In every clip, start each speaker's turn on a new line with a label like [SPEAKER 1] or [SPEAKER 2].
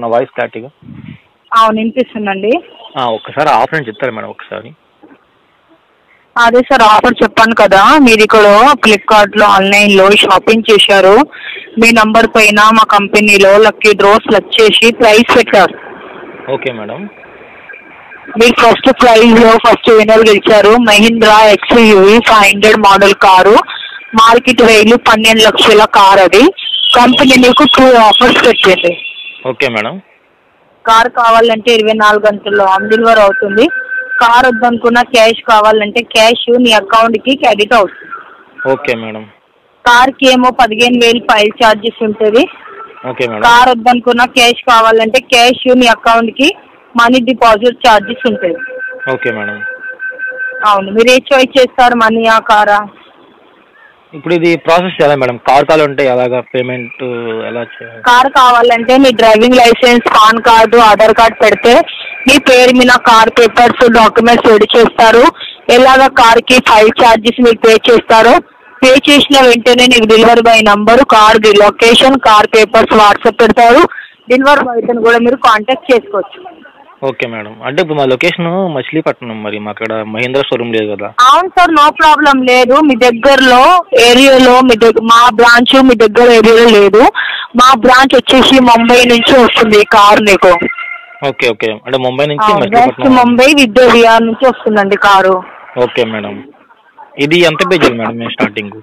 [SPEAKER 1] నా వాయిస్ క్లారిటీగా
[SPEAKER 2] అవును వినిపిస్తుందండి.
[SPEAKER 1] ఒక్కసారి ఆఫర్ అని చెప్తారా మేడం ఒకసారి?
[SPEAKER 2] అదే సార్ ఆఫర్ చెప్పాను కదా, మీరు ఇక్కడ ఫ్లిప్కార్ట్లో ఆన్లైన్లో షాపింగ్ చేశారు, మీ నంబర్ పైన మా కంపెనీలో లక్కీ డ్రా సెలెక్ట్ చేసి ప్రైజ్ పెట్టారు.
[SPEAKER 1] Okay madam.
[SPEAKER 2] మీరు ఫస్ట్ ప్రైజ్లో ఫస్ట్ విన్నర్ గెలిచారు. Mahindra XUV 500 model car, market value 12 లక్షల కార్. అది కంపెనీ మీకు 2 ఆఫర్స్ పెట్టింది.
[SPEAKER 1] Okay madam.
[SPEAKER 2] కార్ కావాలంటే 24 గంటల్లో హోమ్ డెలివరీ అవుతుంది. కార్ వద్దనుకున్న క్యాష్ కావాలంటే క్యాష్ నీ అకౌంట్కి క్రెడిట్ అవుతుంది.
[SPEAKER 1] Okay madam.
[SPEAKER 2] కార్కి ఏమో 15,000 ఫైల్ ఛార్జెస్ ఉంటుంది.
[SPEAKER 1] Okay madam.
[SPEAKER 2] కార్ వద్దనుకున్న క్యాష్ కావాలంటే క్యాష్ నీ అకౌంట్కి మనీ డిపాజిట్ ఛార్జెస్ ఉంటుంది.
[SPEAKER 1] Okay madam.
[SPEAKER 2] అవును, మీరు ఏ చాయిస్ చేస్తారు, మనీయా కారా?
[SPEAKER 1] ఇప్పుడు ఇది ప్రాసెస్ చేయాలి మేడం. కార్ ఉంటే ఎలాగా పేమెంట్ ఎలా చేయాలి?
[SPEAKER 2] కార్ కావాలంటే మీ driving licence, PAN card, Aadhaar card పెడితే మీ పేరు మీద కార్ పేపర్స్, డాక్యుమెంట్స్ రెడీ చేస్తారు. ఎలాగ కార్కి ఫైల్ ఛార్జెస్ మీకు పే చేస్తారు. పే చేసిన వెంటనే నీకు delivery boy number, car location, car papers WhatsApp పెడతారు. డెలివరీ బాయ్తో కూడా మీరు కాంటాక్ట్ చేసుకోవచ్చు.
[SPEAKER 1] Okay madam. అంటే ఇప్పుడు మా లొకేషన్ మచిలీపట్నం, మరి మా అక్కడ మహీంద్రా షోరూమ్ లేదు కదా?
[SPEAKER 2] అవును సార్, నో ప్రాబ్లం లేదు. మీ దగ్గరలో ఏరియాలో మా బ్రాంచ్ మీ దగ్గర ఏరియాలో లేదు. మా బ్రాంచ్ వచ్చేసి ముంబై నుంచి వస్తుంది కార్ మీకు.
[SPEAKER 1] Okay okay. అంటే ముంబై నుంచి
[SPEAKER 2] వెస్ట్ ముంబై విద్యా విహార్ నుంచి వస్తుందండి కారు.
[SPEAKER 1] Okay madam. ఇది ఎంత పే చేయాలి మేడం మేము స్టార్టింగ్?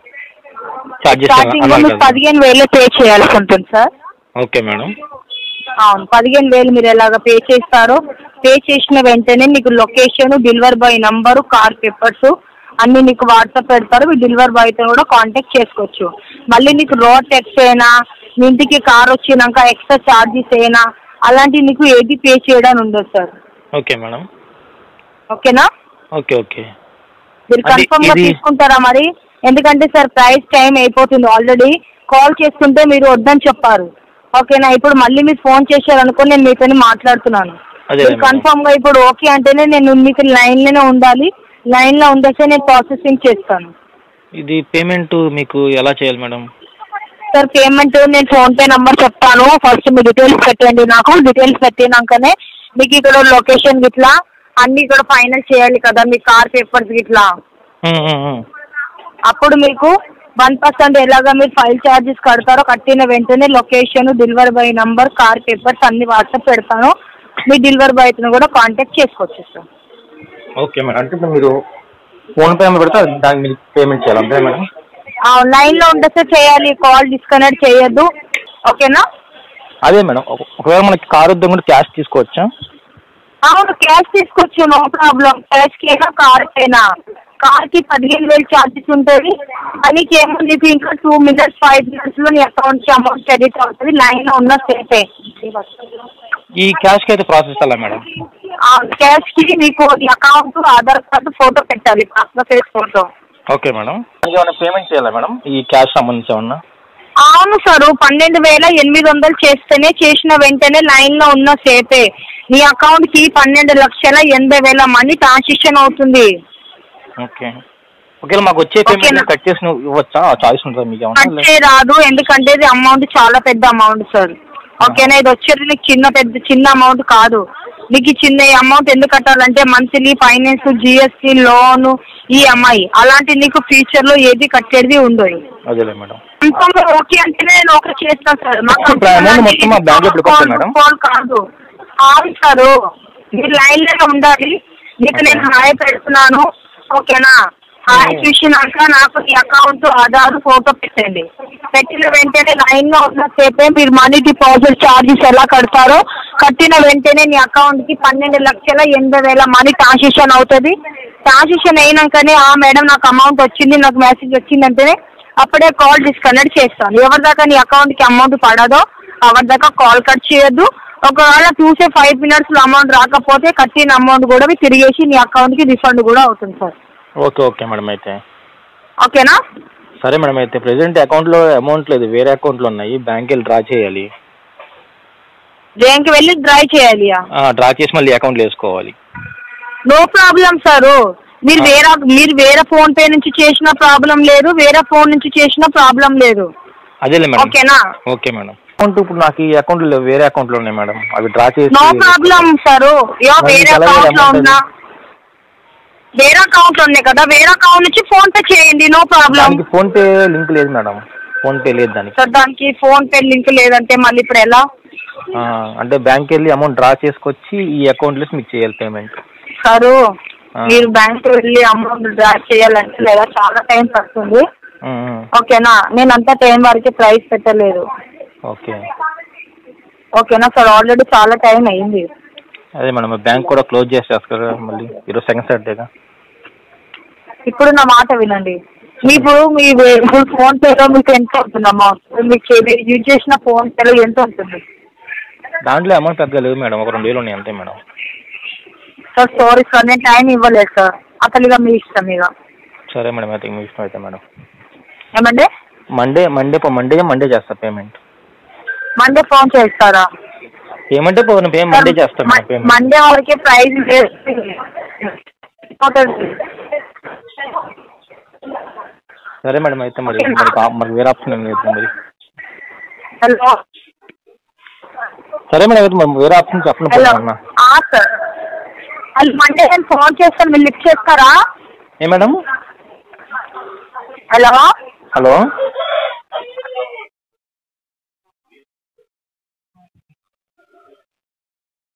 [SPEAKER 2] స్టార్టింగ్ మీకు 15,000 పే చేయాల్సి ఉంటుంది సార్.
[SPEAKER 1] Okay madam.
[SPEAKER 2] అవును, 15,000 మీరు ఎలాగ పే చేస్తారో, పే చేసిన వెంటనే మీకు location, delivery boy number, car papers అన్నీ నీకు వాట్సాప్ పెడతారు. మీ డెలివరీ బాయ్తో కూడా కాంటాక్ట్ చేసుకోవచ్చు. మళ్ళీ నీకు రోడ్ ట్యాక్స్ అయినా, మీ ఇంటికి కార్ వచ్చినాక ఎక్స్ట్రా ఛార్జెస్ అయినా అలాంటివి నీకు ఏది పే చేయడానికి ఉండదు సార్.
[SPEAKER 1] Okay madam.
[SPEAKER 2] ఓకేనా?
[SPEAKER 1] Okay okay.
[SPEAKER 2] మీరు కన్ఫర్మ్గా తీసుకుంటారా మరి? ఎందుకంటే సార్ ప్రైస్ టైం అయిపోతుంది ఆల్రెడీ. కాల్ చేసుకుంటే మీరు వద్దని చెప్పారు. ఓకేనా? ఇప్పుడు మళ్ళీ మీరు ఫోన్ చేశారనుకో, నేను మీతో మాట్లాడుతున్నాను. మీరు కన్ఫర్మ్గా ఇప్పుడు ఓకే అంటేనే నేను మీకు లైన్లోనే ఉండాలి. లైన్లో ఉండేస్తే నేను ప్రాసెసింగ్ చేస్తాను.
[SPEAKER 1] ఇది పేమెంట్ మీకు ఎలా చేయాలి మేడం?
[SPEAKER 2] సార్ పేమెంట్ నేను ఫోన్పే నంబర్ చెప్తాను. ఫస్ట్ మీ డీటెయిల్స్ పెట్టండి. నాకు డీటెయిల్స్ పెట్టినాకనే మీకు ఇక్కడ లొకేషన్ గిట్లా అన్ని ఇక్కడ ఫైనల్ చేయాలి కదా, మీ కార్ పేపర్స్ గిట్లా. అప్పుడు మీకు 1% ఎలాగా మీరు ఫైల్ ఛార్జెస్ కడతారో, కట్టిన వెంటనే location, delivery boy number, car papers అన్ని వాట్సాప్ పెడతాను. మీ డెలివరీ బాయ్తో కూడా కాంటాక్ట్ చేసుకోవచ్చు సార్.
[SPEAKER 1] Okay madam. అంటే ఇప్పుడు మీరు ఫోన్పే నెంబర్ పెడితే దానికి మీరు పేమెంట్ చేయాలి అంతే మేడం?
[SPEAKER 2] లైన్లో ఉండేస్తే చేయాలి, కాల్ డిస్కనెక్ట్ చేయొద్దు. ఓకేనా? అదే
[SPEAKER 1] మేడం. ఒకవేళ మనకి కార్ వద్ద కూడా క్యాష్ తీసుకోవచ్చా?
[SPEAKER 2] అవును, క్యాష్ తీసుకోవచ్చు, నో ప్రాబ్లం. క్యాష్కి అయినా కార్కైనా. కార్కి 15,000 ఛార్జెస్ ఉంటుంది. మనకి ఏమో నీకు ఇంకా 2 minutes 5 minutesలో నీ అకౌంట్కి అమౌంట్ క్రెడిట్ అవుతుంది. లైన్లో ఉన్న సేఫే.
[SPEAKER 1] ఈ క్యాష్కి అయితే ప్రాసెస్ అలా మేడం?
[SPEAKER 2] క్యాష్కి నీకు అకౌంట్, ఆధార్ కార్డు, ఫోటో పెట్టాలి, passport size photo.
[SPEAKER 1] Okay madam. ఏమైనా పేమెంట్ చేయాలా మేడం ఈ క్యాష్ సంబంధించి ఏమన్నా?
[SPEAKER 2] అవును సార్, 12,800 చేస్తేనే, చేసిన వెంటనే లైన్లో ఉన్న సేపే నీ అకౌంట్కి 12,80,000 మనీ ట్రాన్సాక్షన్ అవుతుంది.
[SPEAKER 1] ఓకే. ఒకవేళ మాకు వచ్చే పేమెంట్ కట్ చేసి ఇవ్వచ్చా? చాయిస్ ఉంటుంది మీకు ఏమన్నా?
[SPEAKER 2] కట్ చేయరాదు, ఎందుకంటే ఇది అమౌంట్ చాలా పెద్ద అమౌంట్ సార్. ఓకేనా? ఇది వచ్చేది నీకు చిన్న అమౌంట్ కాదు. నీకు చిన్న అమౌంట్ ఎందుకు కట్టాలంటే మంత్లీ ఫైనాన్స్, GST, లోను, EMI అలాంటి నీకు ఫ్యూచర్లో ఏది కట్టేది ఉండదు.
[SPEAKER 1] అదేలే మేడం.
[SPEAKER 2] ఓకే అంటే నేను ఓకే చేస్తాను సార్. కాల్ కాదు. అవును సార్, మీరు లైన్లోనే ఉండాలి. మీకు నేను హాయ్ పెడుతున్నాను. ఓకేనా? హాయ్ చూసినాక నాకు ఈ అకౌంట్, ఆధార్, ఫోటో పెట్టండి. పెట్టిన వెంటనే లైన్లో ఉన్న సేపే మీరు మనీ డిపాజిట్ ఛార్జెస్ ఎలా కడతారో, కట్టిన వెంటనే నీ అకౌంట్కి 12,80,000 మనీ ట్రాన్సాక్షన్ అవుతుంది. ట్రాన్సాక్షన్ అయినాకనే మేడం నాకు అమౌంట్ వచ్చింది, నాకు మెసేజ్ వచ్చింది అంటేనే అప్పుడే కాల్ డిస్కనెక్ట్ చేస్తాను. ఎవరిదాకా నీ అకౌంట్కి అమౌంట్ పడదో ఎవరిదాకా కాల్ కట్ చేయొద్దు. ఒకవేళ చూసే 5 minutesలో అమౌంట్ రాకపోతే కట్టిన అమౌంట్ కూడా తిరిగేసి నీ అకౌంట్కి రిఫండ్ కూడా అవుతుంది సార్.
[SPEAKER 1] Okay okay madam. అయితే
[SPEAKER 2] ఓకేనా?
[SPEAKER 1] సరే మేడం. అయితే ప్రెసెంట్ అకౌంట్లో అమౌంట్ లేదు, వేరే అకౌంట్లో ఉన్నాయి. బ్యాంక్కి వెళ్ళి డ్రా చేయాలి.
[SPEAKER 2] బ్యాంక్కి వెళ్ళి డ్రా చేయాలి?
[SPEAKER 1] డ్రా చేసి మళ్ళీ అకౌంట్లో వేసుకోవాలి.
[SPEAKER 2] No problem sir. మీరు వేరే ఫోన్ పే నుంచి చేసిన ప్రాబ్లం లేదు, వేరే ఫోన్ నుంచి చేసిన ప్రాబ్లం లేదు.
[SPEAKER 1] అదేలే మేడం.
[SPEAKER 2] ఓకేనా?
[SPEAKER 1] Okay madam. అకౌంట్ ఇప్పుడు నాకు ఈ అకౌంట్లో వేరే అకౌంట్లో ఉన్నాయి మేడం, అవి డ్రా చేసి.
[SPEAKER 2] నో ప్రాబ్లం సార్, వేరే అకౌంట్ లో ఉన్నా వేరే అకౌంట్ లో ఉన్నాయి కదా, వేరే అకౌంట్ నుంచి ఫోన్ పే చేయండి, no problem.
[SPEAKER 1] PhonePe link లేదు మేడం, ఫోన్ పే లేదు దానికి.
[SPEAKER 2] సార్ దానికి ఫోన్ పే లింక్ లేదంటే మళ్ళీ ఇప్పుడు ఎలా?
[SPEAKER 1] అంటే బ్యాంక్ వెళ్ళి అమౌంట్ డ్రా చేసుకొచ్చి ఈ అకౌంట్లో మీకు చేయాలి పేమెంట్.
[SPEAKER 2] సారు మీరు బ్యాంక్ వెళ్ళి అమౌంట్ డ్రా చేయాలంటే లేదా చాలా టైం పడుతుంది, ఓకేనా? నేను అంత టైం వరకు ప్రైస్ పెట్టలేదు,
[SPEAKER 1] ఓకే
[SPEAKER 2] ఓకేనా సార్? ఆల్రెడీ చాలా టైం అయింది.
[SPEAKER 1] అదే మేడం బ్యాంక్ కూడా క్లోజ్ చేసేస్తారు కదా మళ్ళీ, ఈరోజు సెకండ్ సాటర్డేగా.
[SPEAKER 2] ఇప్పుడు నా మాట వినండి, మీకు మీ ఫోన్ పేలో మీకు ఎంత అవుతుంది అమౌంట్? మీకు యూజ్ చేసిన ఫోన్ పేలో ఎంత ఉంటుంది?
[SPEAKER 1] దాంట్లో అమౌంట్ పెద్దగా లేదు మేడం, ఒక 2000 ఉన్నాయి అంతే మేడం.
[SPEAKER 2] సార్ సారీ సార్, నేను టైం ఇవ్వలేదు సార్, అసలు ఇక మీ ఇష్టం ఇక.
[SPEAKER 1] సరే మేడం, అయితే మీ ఇష్టం అయితే మేడం.
[SPEAKER 2] ఏమండి?
[SPEAKER 1] మండే చేస్తా పేమెంట్.
[SPEAKER 2] మండే ఫోన్ చేస్తారా?
[SPEAKER 1] పేమెంటే మండే చేస్తాను.
[SPEAKER 2] మండే వరకే ప్రైస్
[SPEAKER 1] సరే మేడం, అయితే మరి వేరే ఆప్షన్ ఏం లేదు మరి.
[SPEAKER 2] హలో
[SPEAKER 1] సరే మేడం, అయితే మరి వేరే ఆప్షన్ చెప్పండి.
[SPEAKER 2] సార్ మండే నేను ఫోన్ చేస్తాను, మీరు లిఫ్ట్ చేస్తారా?
[SPEAKER 1] ఏ మేడం?
[SPEAKER 2] Hello
[SPEAKER 1] hello